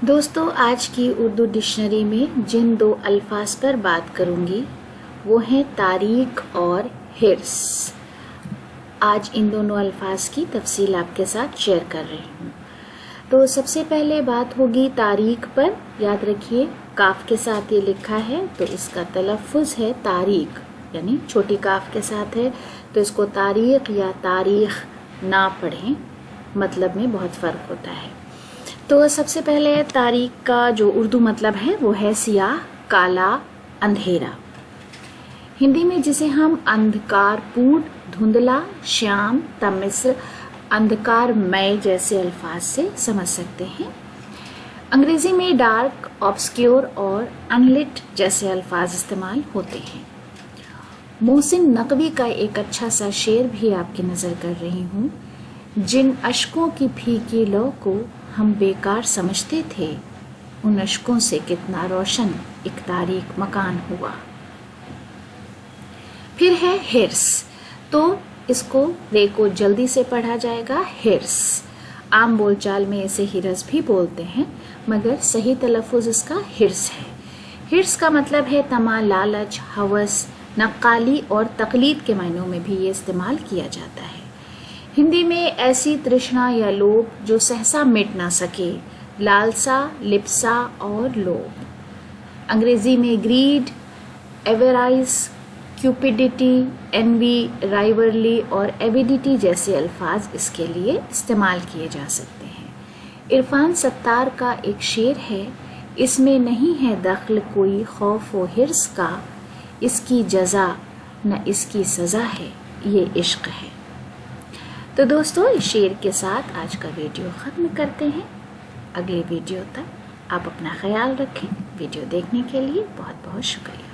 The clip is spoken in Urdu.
دوستو، آج کی اردو ڈکشنری میں جن دو الفاظ پر بات کروں گی وہ ہیں تاریخ اور حرص۔ آج ان دونوں الفاظ کی تفصیل آپ کے ساتھ شیئر کر رہی ہوں۔ تو سب سے پہلے بات ہوگی تاریخ پر۔ یاد رکھیے کاف کے ساتھ یہ لکھا ہے تو اس کا تلفظ ہے تاریخ، یعنی چھوٹی کاف کے ساتھ ہے تو اس کو تاریخ یا تاریخ نہ پڑھیں، مطلب میں بہت فرق ہوتا ہے۔ تو سب سے پہلے تاریخ کا جو اردو مطلب ہے وہ ہے سیاہ، کالا، اندھیرا۔ ہندی میں جسے ہم اندھکار پورن، دھندلا، شیام، تمسر، اندھکار مئے جیسے الفاظ سے سمجھ سکتے ہیں۔ انگریزی میں ڈارک، آبسکیور اور انلٹ جیسے الفاظ استعمال ہوتے ہیں۔ محسن نقوی کا ایک اچھا سا شعر بھی آپ کی نظر کر رہی ہوں۔ جن اشکوں کی پھیکی لو کو ہم بیکار سمجھتے تھے، ان اشکوں سے کتنا روشن ایک تاریک مکان ہوا۔ پھر ہے حرص، تو اس کو رے کو جلدی سے پڑھا جائے گا حرص۔ عام بول چال میں اسے ہرس بھی بولتے ہیں، مگر صحیح تلفظ اس کا حرص ہے۔ حرص کا مطلب ہے طمع، لالچ، ہوس، نقالی اور تقلید کے معنوں میں بھی یہ استعمال کیا جاتا ہے۔ ہندی میں ایسی ترشنا یا لوبھ جو سہسا مٹ نہ سکے، لالسا، لپسا اور لوبھ۔ انگریزی میں گریڈ، ایویرائز، کیوپیڈیٹی، انوی، رائیورلی اور ایویڈیٹی جیسے الفاظ اس کے لیے استعمال کیے جا سکتے ہیں۔ عرفان ستار کا ایک شعر ہے، اس میں نہیں ہے دخل کوئی خوف و حرص کا، اس کی جزا نہ اس کی سزا ہے، یہ عشق ہے۔ تو دوستو، اس شعر کے ساتھ آج کا ویڈیو ختم کرتے ہیں۔ اگلے ویڈیو تک آپ اپنا خیال رکھیں۔ ویڈیو دیکھنے کے لیے بہت بہت شکریہ۔